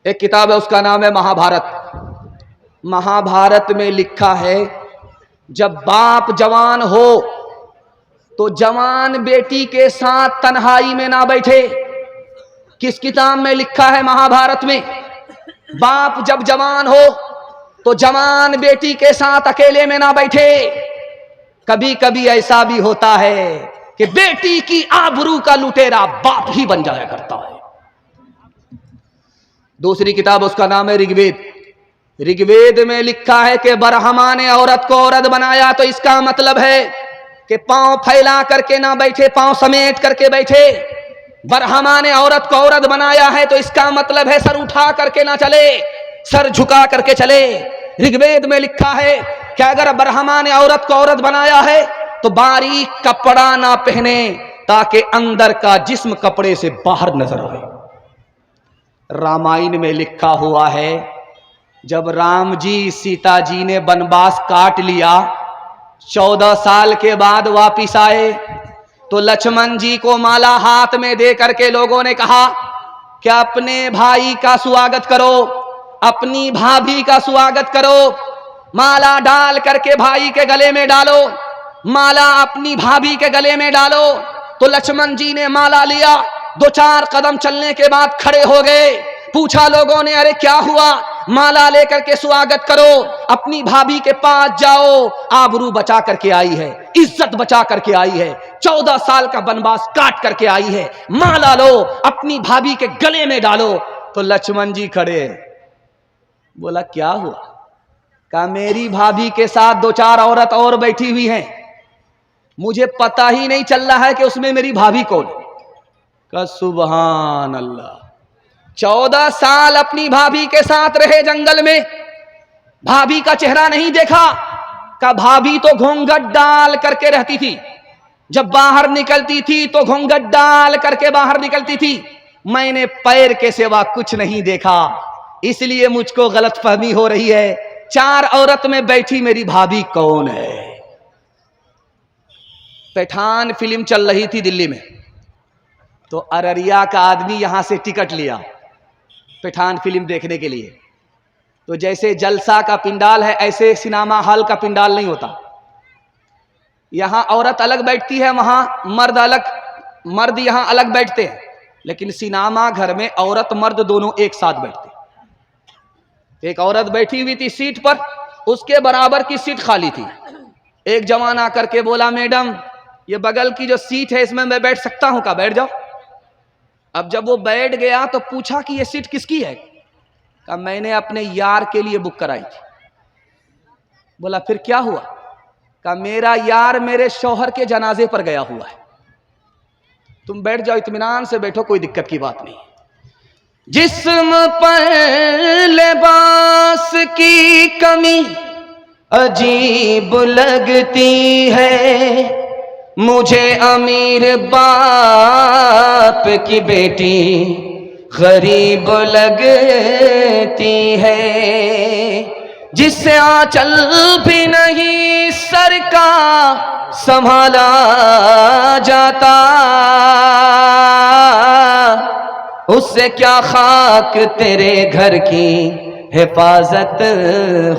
एक किताब है, उसका नाम है महाभारत। महाभारत में लिखा है, जब बाप जवान हो तो जवान बेटी के साथ तन्हाई में ना बैठे। किस किताब में लिखा है? महाभारत में। बाप जब जवान हो तो जवान बेटी के साथ अकेले में ना बैठे। कभी कभी ऐसा भी होता है कि बेटी की आबरू का लुटेरा बाप ही बन जाया करता है। दूसरी किताब, उसका नाम है ऋग्वेद। ऋग्वेद में लिखा है कि ब्रह्मा ने औरत को औरत बनाया तो इसका मतलब है कि पांव फैला करके ना बैठे, पांव समेट करके बैठे। ब्रह्मा ने औरत को औरत बनाया है तो इसका मतलब है सर उठा करके ना चले, सर झुका करके चले। ऋग्वेद में लिखा है कि अगर ब्रह्मा ने औरत को औरत बनाया है तो बारीक कपड़ा ना पहने ताकि अंदर का जिस्म कपड़े से बाहर नजर आए। रामायण में लिखा हुआ है, जब राम जी सीता जी ने वनवास काट लिया, 14 साल के बाद वापिस आए तो लक्ष्मण जी को माला हाथ में दे करके लोगों ने कहा कि अपने भाई का स्वागत करो, अपनी भाभी का स्वागत करो, माला डाल करके भाई के गले में डालो, माला अपनी भाभी के गले में डालो। तो लक्ष्मण जी ने माला लिया, 2-4 कदम चलने के बाद खड़े हो गए। पूछा लोगों ने, अरे क्या हुआ? माला लेकर के स्वागत करो, अपनी भाभी के पास जाओ, आबरू बचा करके आई है, इज्जत बचा करके आई है, 14 साल का वनवास काट करके आई है, माला लो, अपनी भाभी के गले में डालो। तो लक्ष्मण जी खड़े, बोला क्या हुआ? कहा मेरी भाभी के साथ 2-4 औरत और बैठी हुई हैं, मुझे पता ही नहीं चल रहा है कि उसमें मेरी भाभी कौन। कहा सुभान अल्लाह, 14 साल अपनी भाभी के साथ रहे जंगल में, भाभी का चेहरा नहीं देखा। का भाभी तो घूंघट डाल करके रहती थी, जब बाहर निकलती थी तो घूंघट डाल करके बाहर निकलती थी। मैंने पैर के सिवा कुछ नहीं देखा, इसलिए मुझको गलतफहमी हो रही है, 4 औरत में बैठी मेरी भाभी कौन है। पठान फिल्म चल रही थी दिल्ली में, तो अररिया का आदमी यहां से टिकट लिया पठान फिल्म देखने के लिए। तो जैसे जलसा का पिंडाल है, ऐसे सिनेमा हॉल का पिंडाल नहीं होता। यहां औरत अलग बैठती है, वहां मर्द अलग, मर्द यहां अलग बैठते हैं। लेकिन सिनेमा घर में औरत मर्द दोनों एक साथ बैठते। एक औरत बैठी हुई थी सीट पर, उसके बराबर की सीट खाली थी। एक जवान आकर के बोला, मैडम ये बगल की जो सीट है इसमें मैं बैठ सकता हूं? का बैठ जाओ। अब जब वो बैठ गया तो पूछा कि ये सीट किसकी है? कहा मैंने अपने यार के लिए बुक कराई थी। बोला फिर क्या हुआ? कहा मेरा यार मेरे शौहर के जनाजे पर गया हुआ है, तुम बैठ जाओ, इत्मीनान से बैठो, कोई दिक्कत की बात नहीं। जिस्म पर लिबास की कमी अजीब लगती है, मुझे अमीर बाप की बेटी गरीब लगती है, जिससे आंचल भी नहीं सर का संभाला जाता, उससे क्या खाक तेरे घर की हिफाजत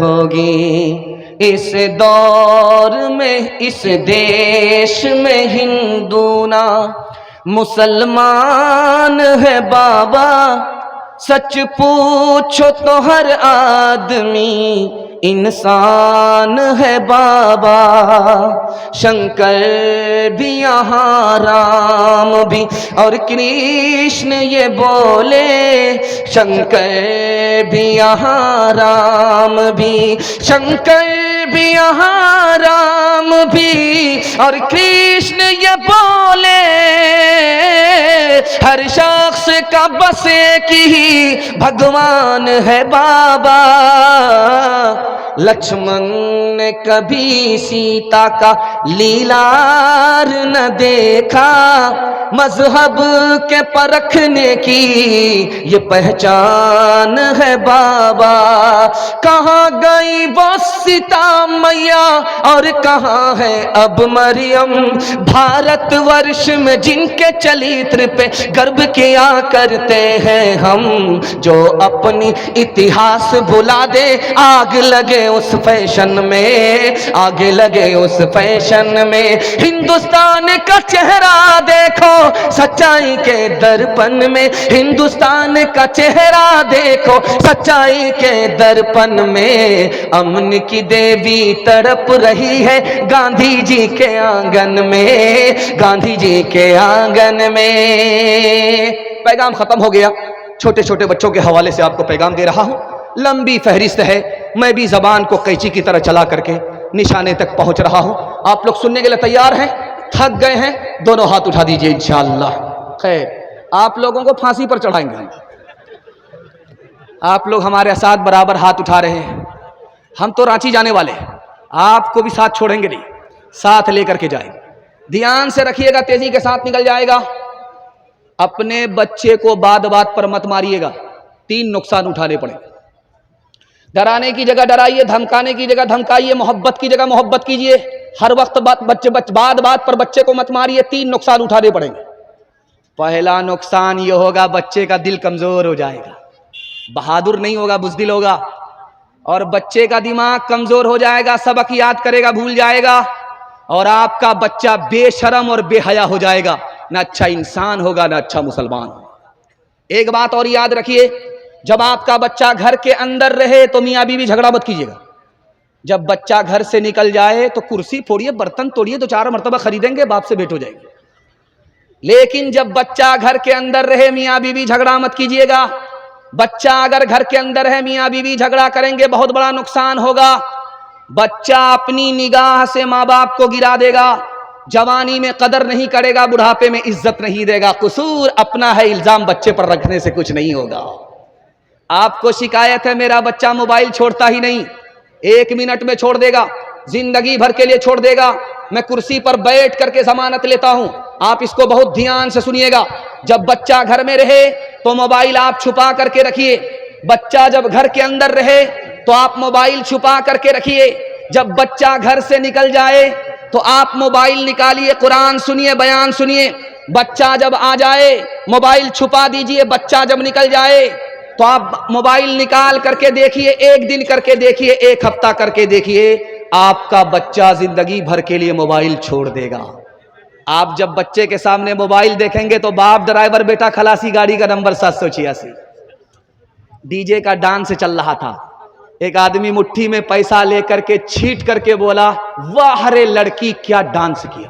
होगी। इस दौर में, इस देश में हिंदू ना मुसलमान है बाबा, सच पूछो तो हर आदमी इंसान है बाबा। शंकर भी यहाँ, राम भी और कृष्ण ये बोले, शंकर भी यहाँ राम भी, शंकर भी यहाँ राम भी और कृष्ण ये बोले, हर शख्स का बस एक ही भगवान है बाबा। लक्ष्मण ने कभी सीता का लीलार न देखा, मजहब के परखने की ये पहचान है बाबा। कहाँ गई वो सीता मैया और कहाँ है अब मरियम, भारतवर्ष में जिनके चरित्र पे गर्व किया करते हैं हम, जो अपनी इतिहास भुला दे आग लगे उस फैशन में, आगे लगे उस फैशन में। हिंदुस्तान का चेहरा देखो सच्चाई के दर्पण में, हिंदुस्तान का चेहरा देखो सच्चाई के दर्पण में। अमन की देवी तड़प रही है गांधी जी के आंगन में, गांधी जी के आंगन में। पैगाम खत्म हो गया। छोटे छोटे बच्चों के हवाले से आपको पैगाम दे रहा हूं। लंबी फहरिस्त है, मैं भी जबान को कैंची की तरह चला करके निशाने तक पहुंच रहा हूं। आप लोग सुनने के लिए तैयार हैं? थक गए हैं? दोनों हाथ उठा दीजिए इंशाअल्लाह। खैर, आप लोगों को फांसी पर चढ़ाएंगे हम। आप लोग हमारे साथ बराबर हाथ उठा रहे हैं। हम तो रांची जाने वाले हैं, आपको भी साथ छोड़ेंगे नहीं, साथ लेकर के जाएंगे। ध्यान से रखिएगा, तेजी के साथ निकल जाएगा। अपने बच्चे को बात बात पर मत मारिएगा, 3 नुकसान उठाने पड़ेंगे। डराने की जगह डराइए, धमकाने की जगह धमकाइए, मोहब्बत की जगह मोहब्बत कीजिए। हर वक्त बात बात पर बच्चे को मत मारिए, 3 नुकसान उठाने पड़ेंगे। पहला नुकसान ये होगा, बच्चे का दिल कमजोर हो जाएगा, बहादुर नहीं होगा, बुज़दिल होगा। और बच्चे का दिमाग कमजोर हो जाएगा, सबक याद करेगा भूल जाएगा, और आपका बच्चा बेशरम और बेहया हो जाएगा। ना अच्छा इंसान होगा, ना अच्छा मुसलमान होगा। एक बात और याद रखिए, जब आपका बच्चा घर के अंदर रहे तो मियाँ बीवी झगड़ा मत कीजिएगा। जब बच्चा घर से निकल जाए तो कुर्सी फोड़िए, बर्तन तोड़िए, 2-4 मरतबा खरीदेंगे, बाप से भेंट हो जाएगी। लेकिन जब बच्चा घर के अंदर रहे, मियाँ बीवी झगड़ा मत कीजिएगा। बच्चा अगर घर के अंदर है, मियाँ बीवी झगड़ा करेंगे, बहुत बड़ा नुकसान होगा। बच्चा अपनी निगाह से माँ बाप को गिरा देगा, जवानी में कदर नहीं करेगा, बुढ़ापे में इज्जत नहीं देगा। कसूर अपना है, इल्जाम बच्चे पर रखने से कुछ नहीं होगा। आपको शिकायत है मेरा बच्चा मोबाइल छोड़ता ही नहीं, 1 मिनट में छोड़ देगा, जिंदगी भर के लिए छोड़ देगा। मैं कुर्सी पर बैठ करके जमानत लेता हूं, आप इसको बहुत ध्यान से सुनिएगा। जब बच्चा घर में रहे तो मोबाइल आप छुपा करके रखिए। बच्चा जब घर के अंदर रहे तो आप मोबाइल छुपा करके रखिए। जब बच्चा घर से निकल जाए तो आप मोबाइल निकालिए, कुरान सुनिए, बयान सुनिए। बच्चा जब आ जाए मोबाइल छुपा दीजिए। बच्चा जब निकल जाए तो आप मोबाइल निकाल करके देखिए, 1 दिन करके देखिए, 1 हफ्ता करके देखिए, आपका बच्चा जिंदगी भर के लिए मोबाइल छोड़ देगा। आप जब बच्चे के सामने मोबाइल देखेंगे तो बाप ड्राइवर, बेटा खलासी, गाड़ी का नंबर 786। डीजे का डांस चल रहा था, एक आदमी मुट्ठी में पैसा लेकर के छीट करके बोला, वाह रे लड़की क्या डांस किया।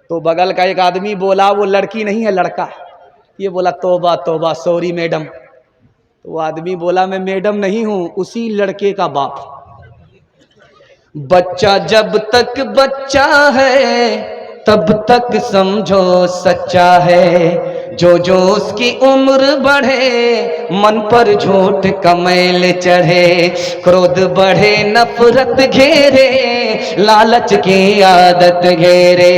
तो बगल का एक आदमी बोला, वो लड़की नहीं है लड़का। ये बोला, तौबा तौबा, सॉरी मैडम। तो वो आदमी बोला, मैं मैडम नहीं हूं, उसी लड़के का बाप। बच्चा जब तक बच्चा है तब तक समझो सच्चा है, जो जो उसकी उम्र बढ़े मन पर झूठ का मैल चढ़े, क्रोध बढ़े नफरत घेरे, लालच की आदत घेरे।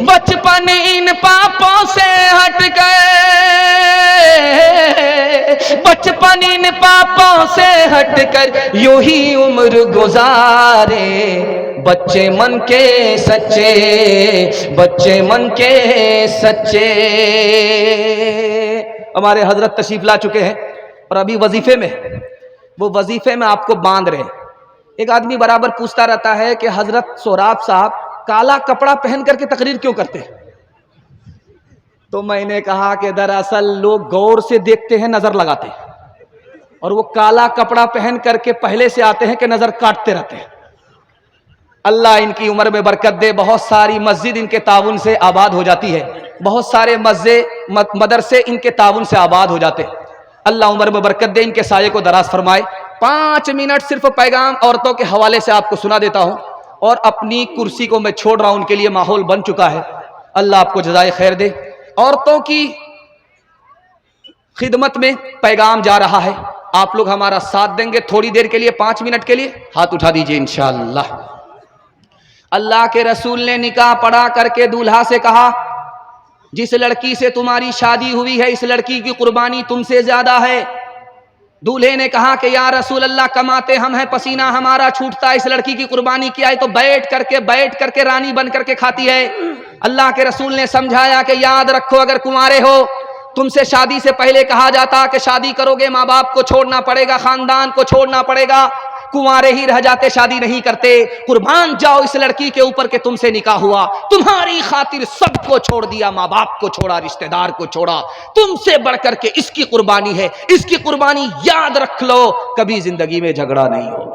बचपन इन पापों से हट गए, बचपन इन पापों से हटकर यूं ही उम्र गुजारे। बच्चे मन के सच्चे, बच्चे मन के सच्चे। हमारे हजरत तशरीफ ला चुके हैं और अभी वजीफे में, वो वजीफे में आपको बांध रहे हैं। एक आदमी बराबर पूछता रहता है कि हजरत सोहराब साहब काला कपड़ा पहन करके तकरीर क्यों करते हैं? तो मैंने कहा कि दरअसल लोग गौर से देखते हैं, नजर लगाते हैं, और वो काला कपड़ा पहन करके पहले से आते हैं कि नजर काटते रहते हैं। अल्लाह इनकी उम्र में बरकत दे। बहुत सारी मस्जिद इनके ताउन से आबाद हो जाती है, बहुत सारे मदरसे इनके ताउन से आबाद हो जाते हैं। अल्लाह उम्र में बरकत दे, इनके साये को दराज फरमाए। 5 मिनट सिर्फ पैगाम औरतों के हवाले से आपको सुना देता हूं, और अपनी कुर्सी को मैं छोड़ रहा हूं, उनके लिए माहौल बन चुका है। अल्लाह आपको जज़ाए खैर दे। औरतों की खिदमत में पैगाम जा रहा है, आप लोग हमारा साथ देंगे थोड़ी देर के लिए, 5 मिनट के लिए? हाथ उठा दीजिए इंशाअल्लाह। अल्लाह के रसूल ने निकाह पढ़ा करके दूल्हा से कहा, जिस लड़की से तुम्हारी शादी हुई है इस लड़की की कुर्बानी तुमसे ज्यादा है। दूल्हे ने कहा कि या रसूल अल्लाह, कमाते हम हैं, पसीना हमारा छूटता है, इस लड़की की कुर्बानी क्या है? तो बैठ करके रानी बन करके खाती है। अल्लाह के रसूल ने समझाया कि याद रखो, अगर कुंवारे हो, तुमसे शादी से पहले कहा जाता कि शादी करोगे माँ बाप को छोड़ना पड़ेगा, खानदान को छोड़ना पड़ेगा, कुंवारे ही रह जाते, शादी नहीं करते। कुर्बान जाओ इस लड़की के ऊपर के तुमसे निकाह हुआ, तुम्हारी खातिर सबको छोड़ दिया, माँ बाप को छोड़ा, रिश्तेदार को छोड़ा, तुमसे बढ़कर के इसकी कुर्बानी है, इसकी कुर्बानी याद रख लो, कभी जिंदगी में झगड़ा नहीं हो।